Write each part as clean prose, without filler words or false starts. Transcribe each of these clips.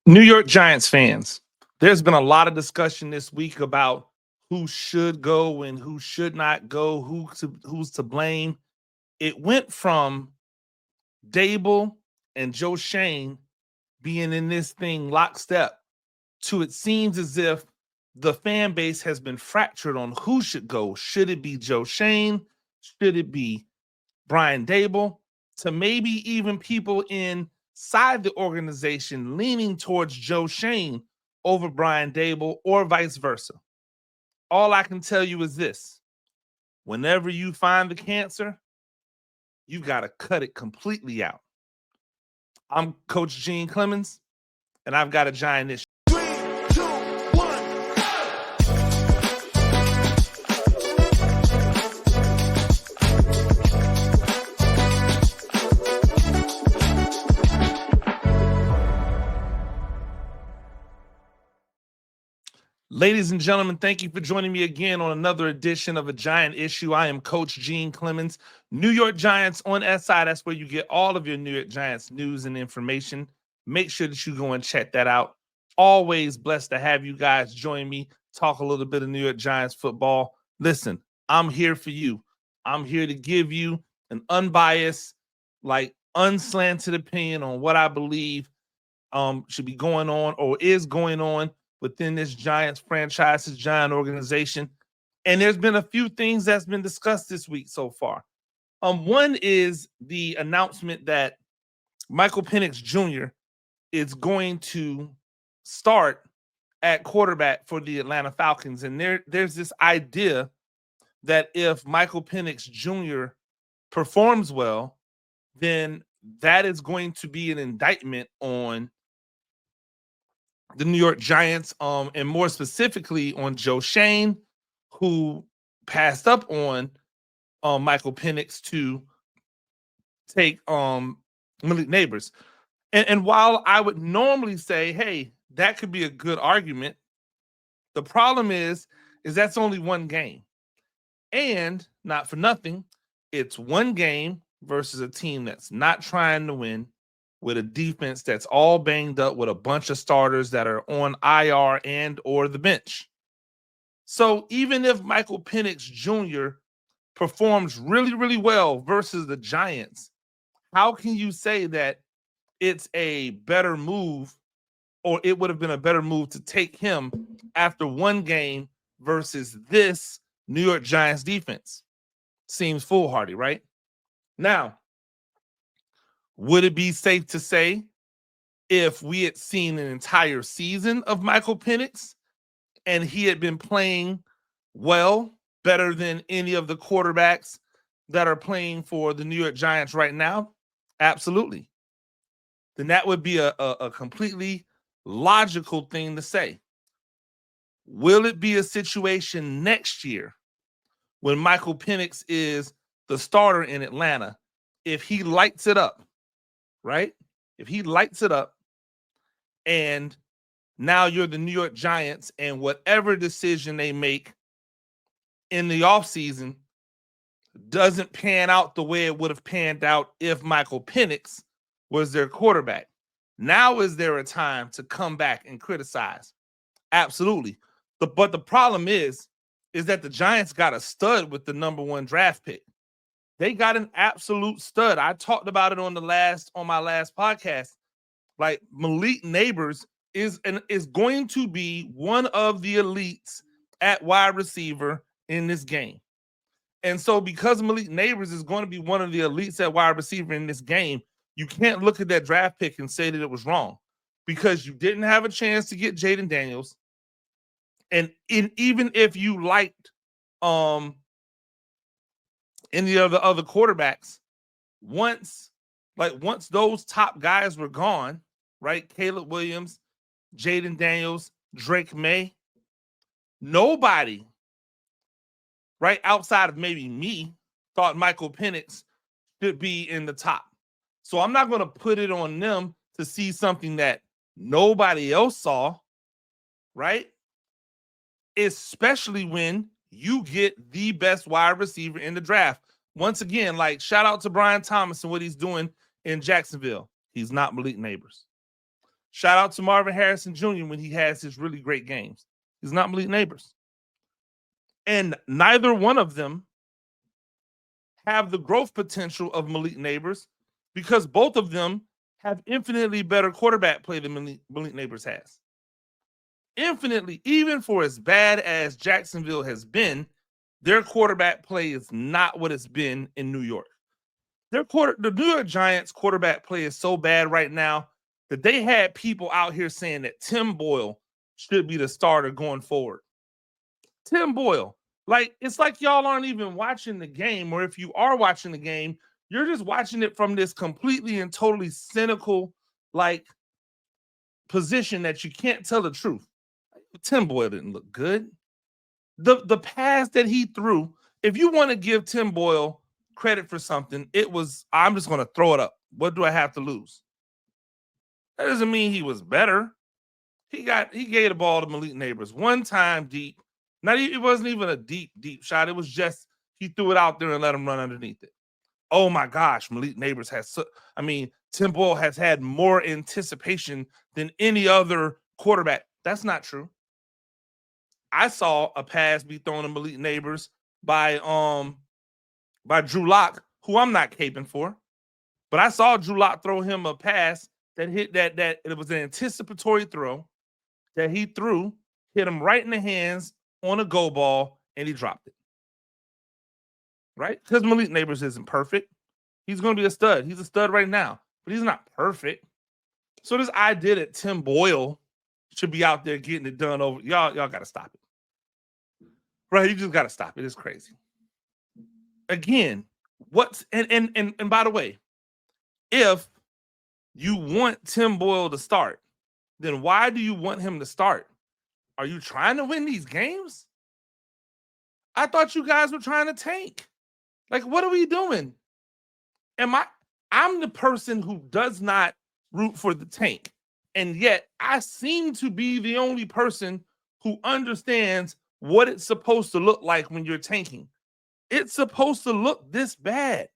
New York Giants fans, there's been a lot of discussion this week about who should go and who should not go, who's to blame. It went from Daboll and Joe Schoen being in this thing lockstep to it seems as if the fan base has been fractured on who should go. Should it be Joe Schoen? Should it be Brian Daboll? To maybe even people inside the organization leaning towards Joe Schoen over Brian Daboll or vice versa. All I can tell you is this: whenever you find the cancer, you got to cut it completely out. I'm Coach Gene Clemons, and I've got a giant issue. 3, 2, 1. Ladies and gentlemen, thank you for joining me again on another edition of A Giant Issue. I am Coach Gene Clemons. New York Giants on SI. That's where you get all of your New York Giants news and information. Make sure that you go and check that out. Always blessed to have you guys join me, talk a little bit of New York Giants football. Listen, I'm here for you. I'm here to give you an unbiased, unslanted opinion on what I believe should be going on or is going on within this Giants franchise, this Giant organization. And there's been a few things that's been discussed this week so far. One is the announcement that Michael Penix Jr. is going to start at quarterback for the Atlanta Falcons. And there's this idea that if Michael Penix Jr. performs well, then that is going to be an indictment on the New York Giants, and more specifically on Joe Schoen, who passed up on Michael Penix to take Malik Neighbors. And while I would normally say, hey, that could be a good argument, the problem is that's only one game. And not for nothing, it's one game versus a team that's not trying to win, with a defense that's all banged up, with a bunch of starters that are on IR and or the bench. So even if Michael Penix Jr. performs really, really well versus the Giants, how can you say that it's a better move, or it would have been a better move to take him after one game versus this New York Giants defense? Seems foolhardy, right? Now, would it be safe to say if we had seen an entire season of Michael Penix and he had been playing well, better than any of the quarterbacks that are playing for the New York Giants right now? Absolutely. Then that would be a completely logical thing to say. Will it be a situation next year when Michael Penix is the starter in Atlanta, if he lights it up? Right? If he lights it up and now you're the New York Giants, and whatever decision they make in the offseason doesn't pan out the way it would have panned out if Michael Penix was their quarterback. Now is there a time to come back and criticize? Absolutely. But the problem is that the Giants got a stud with the number 1 draft pick. They got an absolute stud. I talked about it on my last podcast. Like, Malik Neighbors is going to be one of the elites at wide receiver in this game. And so because Malik Neighbors is going to be one of the elites at wide receiver in this game, you can't look at that draft pick and say that it was wrong, because you didn't have a chance to get Jaden Daniels. And even if you liked any of the other quarterbacks, once those top guys were gone, right? Caleb Williams, Jaden Daniels, Drake May, nobody, right, outside of maybe me, thought Michael Penix should be in the top. So I'm not going to put it on them to see something that nobody else saw, right? Especially when you get the best wide receiver in the draft. Once again, shout out to Brian Thomas and what he's doing in Jacksonville. He's not Malik Neighbors. Shout out to Marvin Harrison Jr. when he has his really great games. He's not Malik Neighbors. And neither one of them have the growth potential of Malik Neighbors because both of them have infinitely better quarterback play than Malik Neighbors has. Infinitely, even for as bad as Jacksonville has been, their quarterback play is not what it's been in New York. The New York Giants quarterback play is so bad right now that they had people out here saying that Tim Boyle should be the starter going forward. Tim Boyle, like it's like y'all aren't even watching the game, or if you are watching the game, you're just watching it from this completely and totally cynical like position that you can't tell the truth. Tim Boyle didn't look good. The pass that he threw, if you want to give Tim Boyle credit for something, it was, I'm just going to throw it up. What do I have to lose? That doesn't mean he was better. He gave the ball to Malik Neighbors one time deep. It wasn't even a deep shot. It was just he threw it out there and let him run underneath it. Oh my gosh, Malik Neighbors Tim Boyle has had more anticipation than any other quarterback. That's not true. I saw a pass be thrown to Malik Neighbors by Drew Lock, who I'm not caping for. But I saw Drew Lock throw him a pass that hit that it was an anticipatory throw that he threw, hit him right in the hands on a go ball, and he dropped it. Right? Because Malik Neighbors isn't perfect. He's going to be a stud. He's a stud right now, but he's not perfect. So this idea that Tim Boyle should be out there getting it done over, y'all got to stop it. Right? You just got to stop it. It's crazy. Again, and by the way, if you want Tim Boyle to start, then why do you want him to start? Are you trying to win these games? I thought you guys were trying to tank. Like, what are we doing? I'm the person who does not root for the tank. And yet I seem to be the only person who understands what it's supposed to look like when you're tanking. It's supposed to look this bad.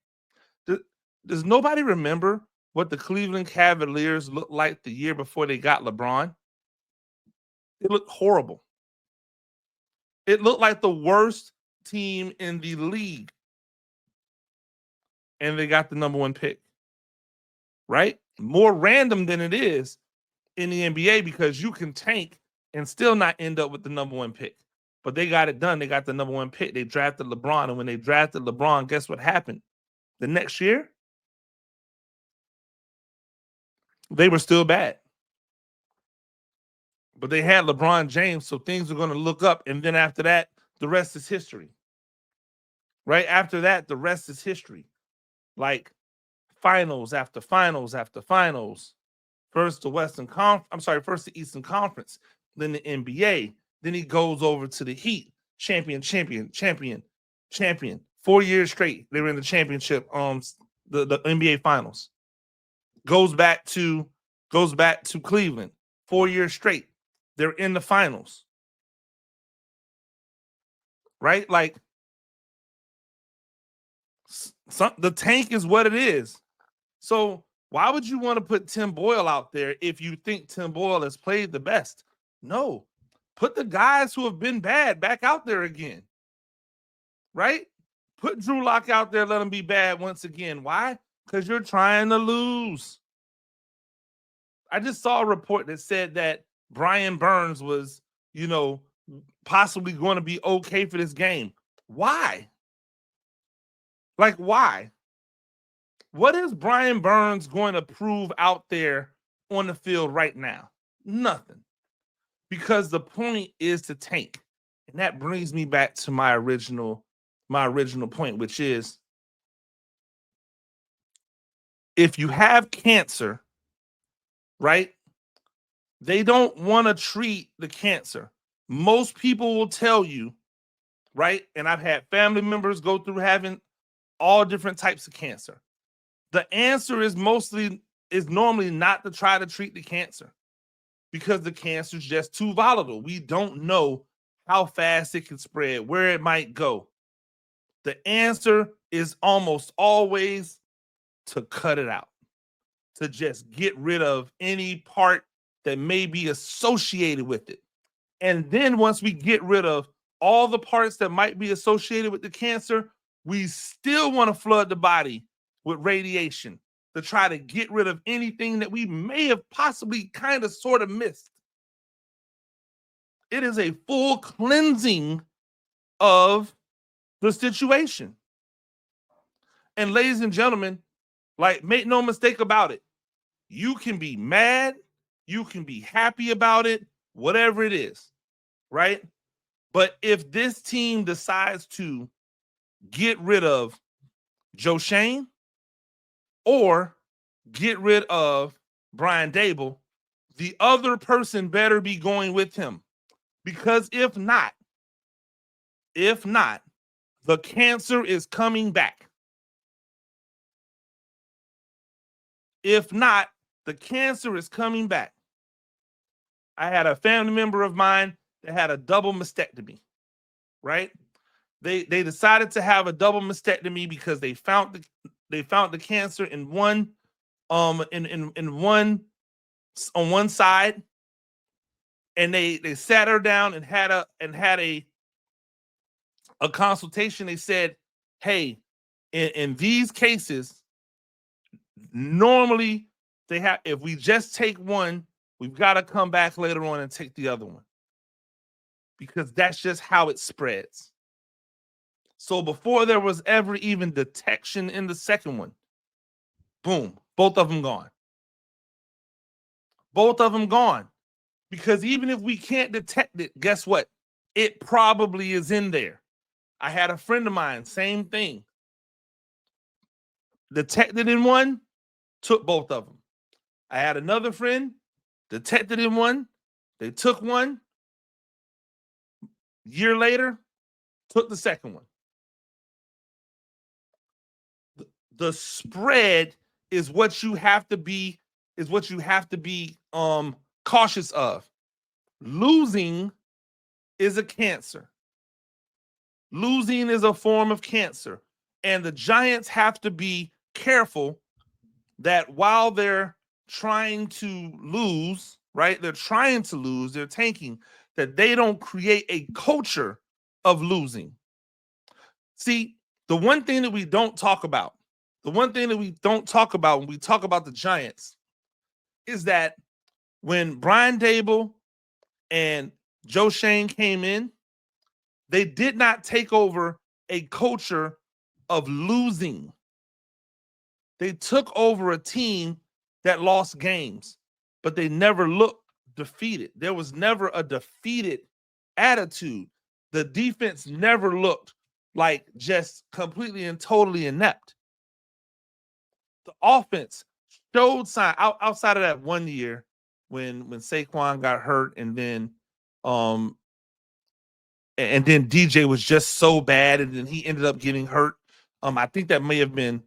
Does nobody remember what the Cleveland Cavaliers looked like the year before they got LeBron? It looked horrible. It looked like the worst team in the league. And they got the number one pick. Right? More random than it is in the NBA because you can tank and still not end up with the number one pick. But they got it done. They got the number one pick. They drafted LeBron. And when they drafted LeBron, guess what happened? The next year, they were still bad. But they had LeBron James, so things are going to look up. And then after that, the rest is history. Right after that, the rest is history. Like finals after finals after finals. First the first the Eastern Conference, then the NBA. Then he goes over to the Heat. Champion. 4 years straight, they were in the championship, the NBA Finals. Goes back to Cleveland. 4 years straight, they're in the finals. Right? Like, the tank is what it is. So why would you want to put Tim Boyle out there if you think Tim Boyle has played the best? No. Put the guys who have been bad back out there again. Right? Put Drew Lock out there, let him be bad once again. Why? Because you're trying to lose. I just saw a report that said that Brian Burns was, possibly going to be okay for this game. Why? Like, why? What is Brian Burns going to prove out there on the field right now? Nothing. Because the point is to tank. And that brings me back to my original point, which is if you have cancer, right, they don't want to treat the cancer. Most people will tell you, right, and I've had family members go through having all different types of cancer. The answer is normally not to try to treat the cancer because the cancer is just too volatile. We don't know how fast it can spread, where it might go. The answer is almost always to cut it out, to just get rid of any part that may be associated with it. And then once we get rid of all the parts that might be associated with the cancer, we still want to flood the body with radiation to try to get rid of anything that we may have possibly kind of sort of missed. It is a full cleansing of the situation. And ladies and gentlemen, like, make no mistake about it. You can be mad, you can be happy about it, whatever it is, right? But if this team decides to get rid of Joe Schoen or get rid of Brian Daboll, the other person better be going with him. Because if not, the cancer is coming back. If not, the cancer is coming back. I had a family member of mine that had a double mastectomy, right? They decided to have a double mastectomy because they found the cancer in one in one on one side, and they sat her down and had a consultation. They said, hey, in these cases, normally they have, if we just take one, we've got to come back later on and take the other one, because that's just how it spreads. So before there was ever even detection in the second one, boom, both of them gone. Both of them gone. Because even if we can't detect it, guess what? It probably is in there. I had a friend of mine, same thing. Detected in one, took both of them. I had another friend, detected in one, they took one. Year later, took the second one. The spread is what you have to be cautious of. Losing is a cancer. Losing is a form of cancer. And the Giants have to be careful that while they're trying to lose, right? They're trying to lose, they're tanking, that they don't create a culture of losing. See, the one thing that we don't talk about when we talk about the Giants is that when Brian Daboll and Joe Schoen came in, they did not take over a culture of losing. They took over a team that lost games, but they never looked defeated. There was never a defeated attitude. The defense never looked like just completely and totally inept. The offense showed sign outside of that 1 year when Saquon got hurt, and then DJ was just so bad, and then he ended up getting hurt. I think that may have been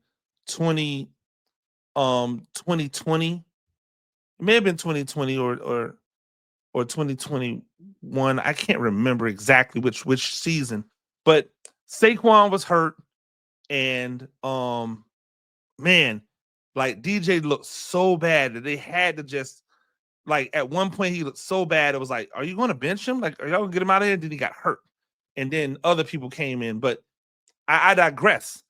2020. It may have been 2020 or 2021. I can't remember exactly which season, but Saquon was hurt, and man, like, DJ looked so bad that they had to just, like, at one point he looked so bad, it was like, are you going to bench him? Like, are y'all gonna get him out of here? And then he got hurt, and then other people came in. But I digress.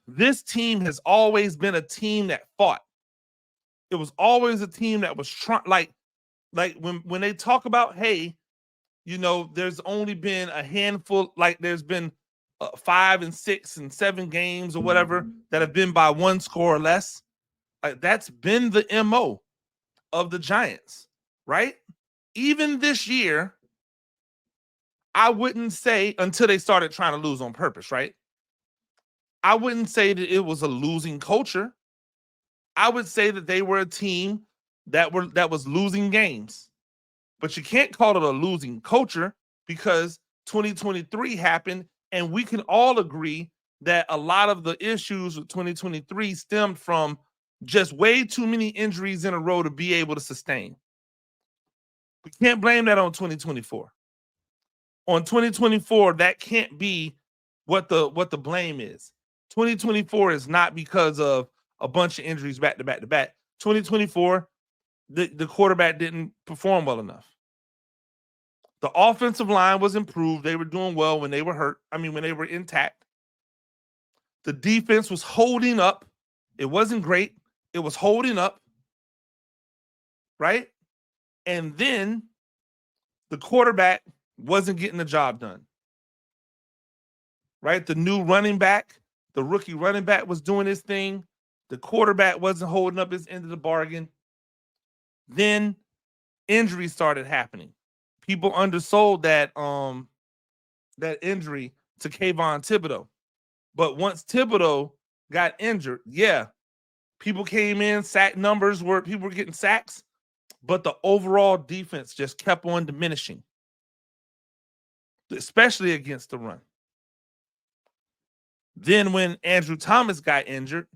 This team has always been a team that fought. It was always a team that was trying, like when they talk about, hey, you know, there's only been a handful, like there's been 5 and 6 and 7 games or whatever that have been by one score or less. Like, that's been the MO of the Giants, right? Even this year, I wouldn't say, until they started trying to lose on purpose, right? I wouldn't say that it was a losing culture. I would say that they were a team that was losing games. But you can't call it a losing culture, because 2023 happened, and we can all agree that a lot of the issues with 2023 stemmed from just way too many injuries in a row to be able to sustain. We can't blame that on 2024. On 2024, that can't be what the blame is. 2024 is not because of a bunch of injuries back to back to back. 2024 the quarterback didn't perform well enough. The offensive line was improved. They were doing well when they were hurt. I mean, when they were intact. The defense was holding up. It wasn't great. It was holding up. Right? And then the quarterback wasn't getting the job done. Right? The new running back, the rookie running back was doing his thing. The quarterback wasn't holding up his end of the bargain. Then injuries started happening. People undersold that injury to Kayvon Thibodeau. But once Thibodeau got injured, yeah, people came in, sack numbers were people were getting sacks, but the overall defense just kept on diminishing, especially against the run. Then when Andrew Thomas got injured,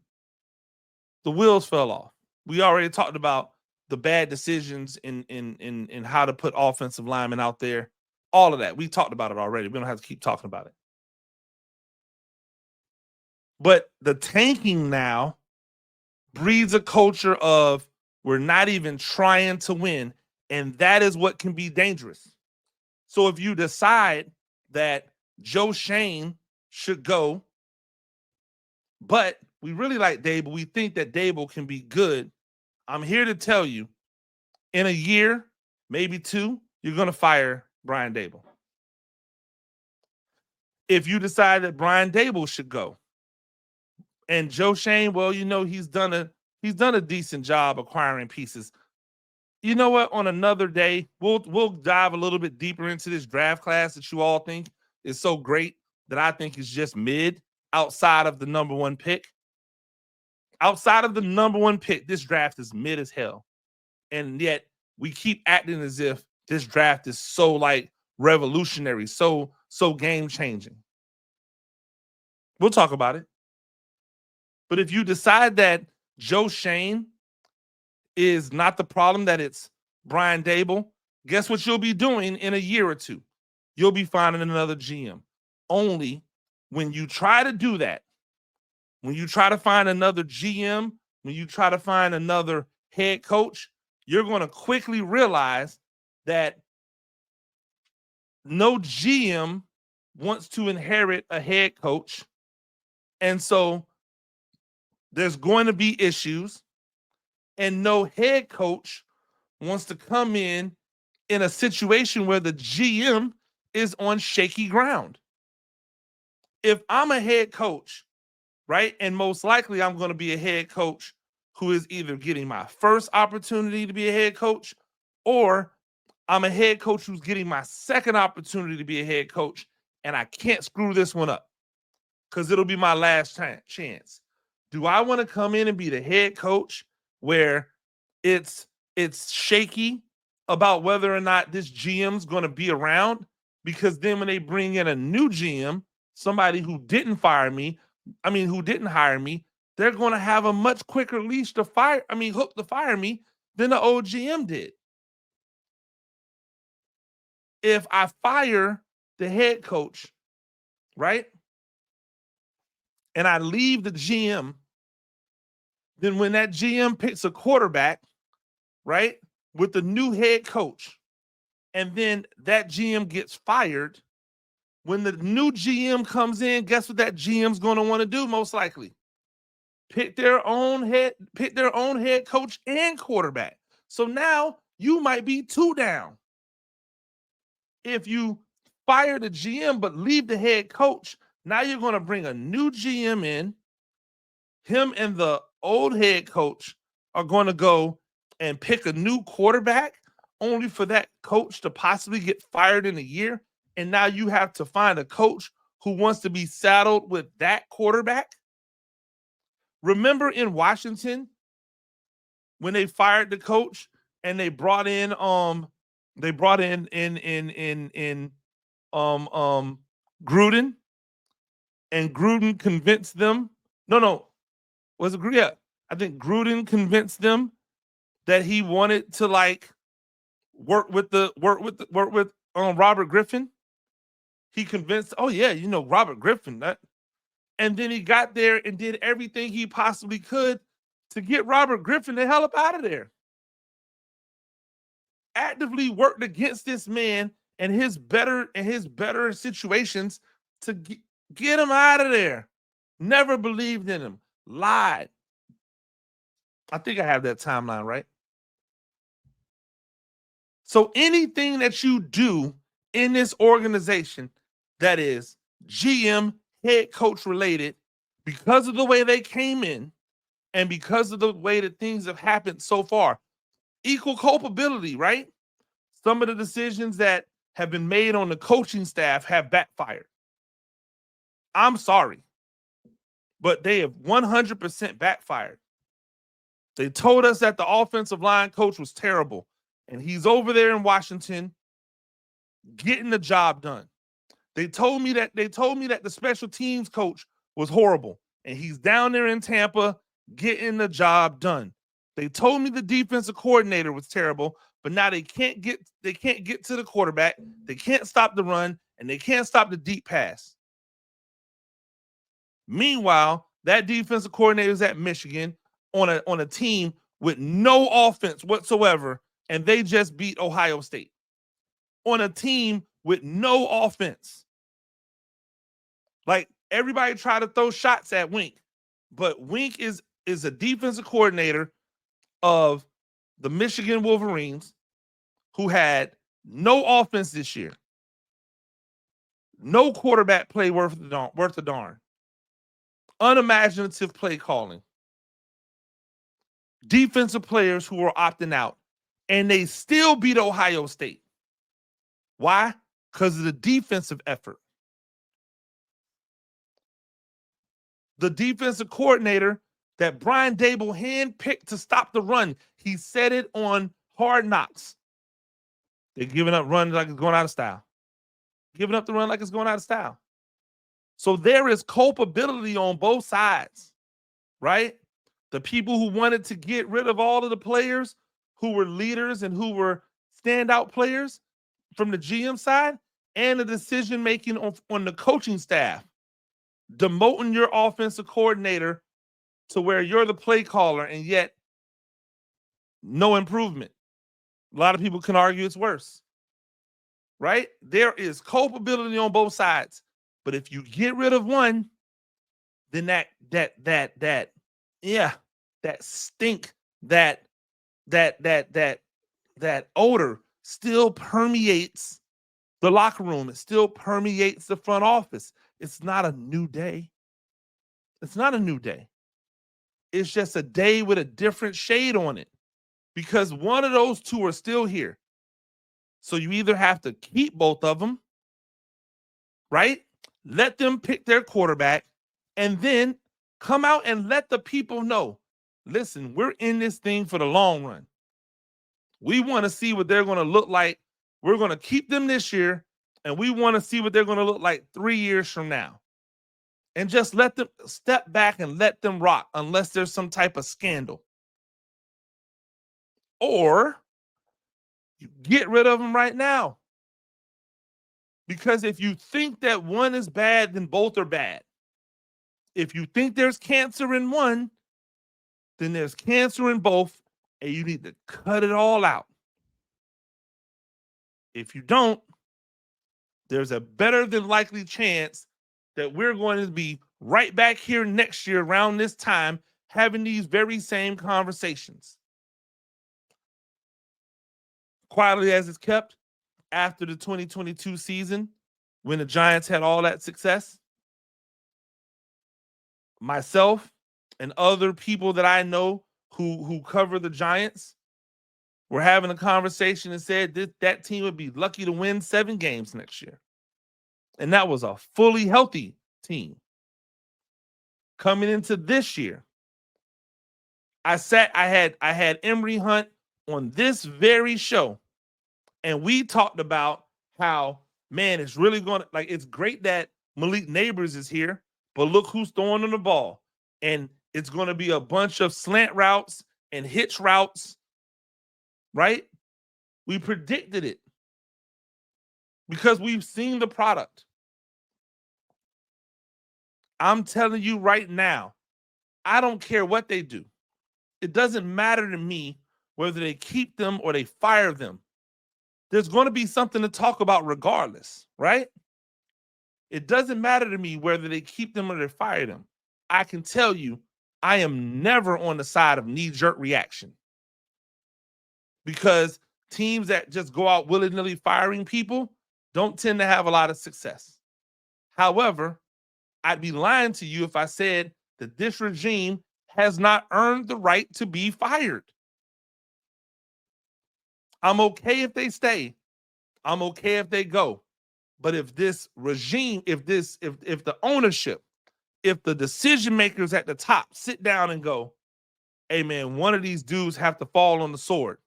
the wheels fell off. We already talked about the bad decisions in how to put offensive linemen out there. All of that. We talked about it already. We don't have to keep talking about it. But the tanking now breeds a culture of we're not even trying to win, and that is what can be dangerous. So if you decide that Joe Schoen should go, but we really like Daboll, we think that Daboll can be good, I'm here to tell you, in a year, maybe two, you're going to fire Brian Daboll. If you decide that Brian Daboll should go, and Joe Schoen, well, you know, he's done a decent job acquiring pieces. You know what? On another day, we'll dive a little bit deeper into this draft class that you all think is so great that I think is just mid outside of the number one pick. Outside of the number one pick, this draft is mid as hell. And yet we keep acting as if this draft is so like revolutionary, so game changing. We'll talk about it. But if you decide that Joe Schoen is not the problem, that it's Brian Daboll, guess what you'll be doing in a year or two? You'll be finding another GM. Only when you try to do that, when you try to find another GM, when you try to find another head coach, you're going to quickly realize that no GM wants to inherit a head coach. And so there's going to be issues, and no head coach wants to come in a situation where the GM is on shaky ground. If I'm a head coach, right, and most likely I'm going to be a head coach who is either getting my first opportunity to be a head coach, or I'm a head coach who's getting my second opportunity to be a head coach, and I can't screw this one up because it'll be my last chance. Do I want to come in and be the head coach where it's shaky about whether or not this GM's going to be around? Because then when they bring in a new GM, somebody who didn't hire me, they're going to have a much quicker leash to hook to fire me than the old GM did. If I fire the head coach, right, and I leave the GM, then when that GM picks a quarterback, right, with the new head coach, and then that GM gets fired, when the new GM comes in, guess what that GM's going to want to do most likely? Pick their own head coach and quarterback. So now you might be two down. If you fire the GM but leave the head coach, now you're going to bring a new GM in. Him and the old head coach are going to go and pick a new quarterback, only for that coach to possibly get fired in a year. And now you have to find a coach who wants to be saddled with that quarterback. Remember in Washington when they fired the coach and they brought in Gruden, and Gruden convinced them. Was it Gruden? Yeah, I think Gruden convinced them that he wanted to like work with Robert Griffin. He convinced, Robert Griffin. And then he got there and did everything he possibly could to get Robert Griffin the hell up out of there. actively worked against this man and his better situations to get him out of there. Never believed in him. Lied. I think I have that timeline right. So anything that you do in this organization that is GM, head coach related, because of the way they came in and because of the way that things have happened so far, equal culpability, right? Some of the decisions that have been made on the coaching staff have backfired. I'm sorry, but they have 100% backfired. They told us that the offensive line coach was terrible, and he's over there in Washington getting the job done. They told me that the special teams coach was horrible, and he's down there in Tampa getting the job done. They told me the defensive coordinator was terrible, but now they can't get to the quarterback. They can't stop the run, and they can't stop the deep pass. Meanwhile, that defensive coordinator is at Michigan on a team with no offense whatsoever, and they just beat Ohio State. On a team with no offense. Like, everybody try to throw shots at Wink, but Wink is a defensive coordinator of the Michigan Wolverines who had no offense this year. No quarterback play worth a darn. Unimaginative play calling. Defensive players who were opting out, and they still beat Ohio State. Why? Because of the defensive effort. The defensive coordinator that Brian Daboll handpicked to stop the run, he said it on Hard Knocks. They're giving up runs like it's going out of style. Giving up the run like it's going out of style. So there is culpability on both sides, right? The people who wanted to get rid of all of the players who were leaders and who were standout players from the GM side, and the decision-making on the coaching staff, demoting your offensive coordinator to where you're the play caller, and yet no improvement. A lot of people can argue it's worse, right? There is culpability on both sides. But if you get rid of one, then that stink, that odor still permeates the locker room. It still permeates the front office. It's not a new day. It's not a new day. It's just a day with a different shade on it, because one of those two are still here. So you either have to keep both of them, right? Let them pick their quarterback, and then come out and let the people know, listen, we're in this thing for the long run. We want to see what they're going to look like. We're going to keep them this year, and we want to see what they're going to look like 3 years from now. And just let them step back and let them rock, unless there's some type of scandal. Or you get rid of them right now. Because if you think that one is bad, then both are bad. If you think there's cancer in one, then there's cancer in both, and you need to cut it all out. If you don't, there's a better than likely chance that we're going to be right back here next year around this time having these very same conversations. Quietly as it's kept, after the 2022 season, when the Giants had all that success, myself and other people that I know who cover the Giants were having a conversation and said that team would be lucky to win 7 games next year. And that was a fully healthy team. Coming into this year, I had Emory Hunt on this very show, and we talked about how, man, it's really going to, like, it's great that Malik Neighbors is here, but look who's throwing on the ball. And it's going to be a bunch of slant routes and hitch routes, right? We predicted it because we've seen the product. I'm telling you right now, I don't care what they do. It doesn't matter to me whether they keep them or they fire them. there's going to be something to talk about regardless, right? It doesn't matter to me whether they keep them or they fire them. I can tell you, I am never on the side of knee-jerk reaction, because teams that just go out willy-nilly firing people don't tend to have a lot of success. However, I'd be lying to you if I said that this regime has not earned the right to be fired. I'm okay if they stay. I'm okay if they go. But if this regime, if the ownership, if the decision makers at the top sit down and go, hey man, one of these dudes have to fall on the sword,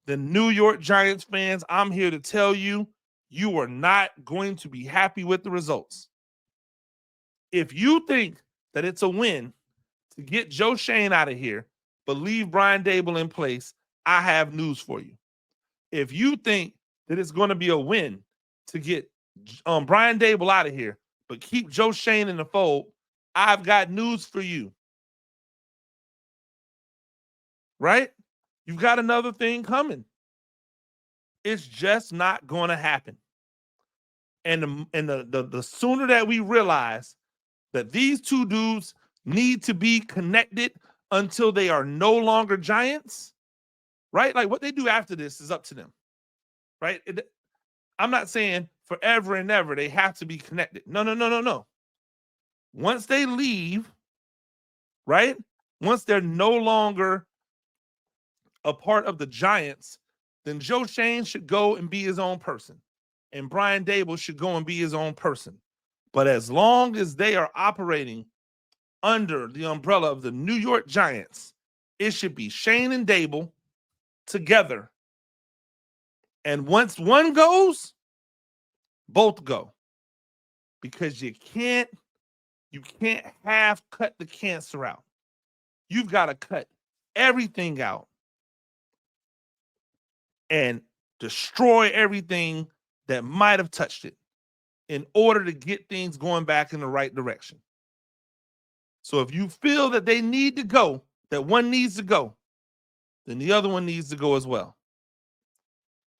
then New York Giants fans, I'm here to tell you, you are not going to be happy with the results. If you think that it's a win to get Joe Schoen out of here, but leave Brian Daboll in place, I have news for you. If you think that it's going to be a win to get Brian Daboll out of here, but keep Joe Schoen in the fold, I've got news for you. Right? You've got another thing coming. It's just not going to happen. And the sooner that we realize that these two dudes need to be connected until they are no longer Giants, right? Like what they do after this is up to them, right? I'm not saying forever and ever they have to be connected. No. Once they leave, right? Once they're no longer a part of the Giants, then Joe Schoen should go and be his own person. And Brian Daboll should go and be his own person. But as long as they are operating under the umbrella of the New York Giants, it should be Schoen and Daboll together. And once one goes, both go. Because you can't half cut the cancer out. You've got to cut everything out and destroy everything that might have touched it in order to get things going back in the right direction. So if you feel that they need to go, that one needs to go, then the other one needs to go as well.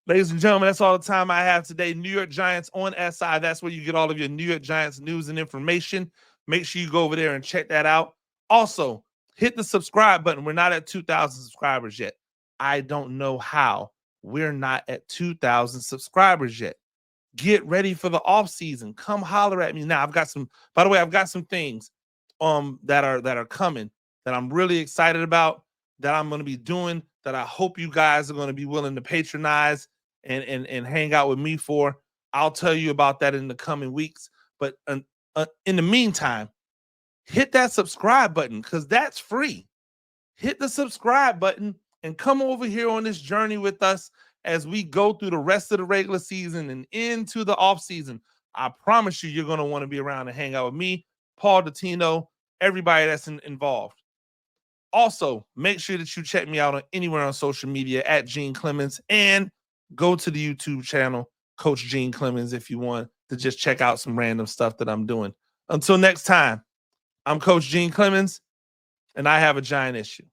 Ladies and gentlemen, that's all the time I have today. New York Giants on SI. That's where you get all of your New York Giants news and information. Make sure you go over there and check that out. Also, hit the subscribe button. We're not at 2,000 subscribers yet. I don't know how we're not at 2,000 subscribers yet. Get ready for the off season. Come holler at me now. I've got some things that are coming that I'm really excited about, that I'm going to be doing, that I hope you guys are going to be willing to patronize and hang out with me for. I'll tell you about that in the coming weeks. But in the meantime, hit that subscribe button, because that's free. Hit the subscribe button and come over here on this journey with us as we go through the rest of the regular season and into the off season. I promise you're going to want to be around and hang out with me, Paul Dottino, everybody that's involved. Also, make sure that you check me out on anywhere on social media at Gene Clemons, and go to the YouTube channel, Coach Gene Clemons, if you want to just check out some random stuff that I'm doing. Until next time, I'm Coach Gene Clemons, and I have a giant issue.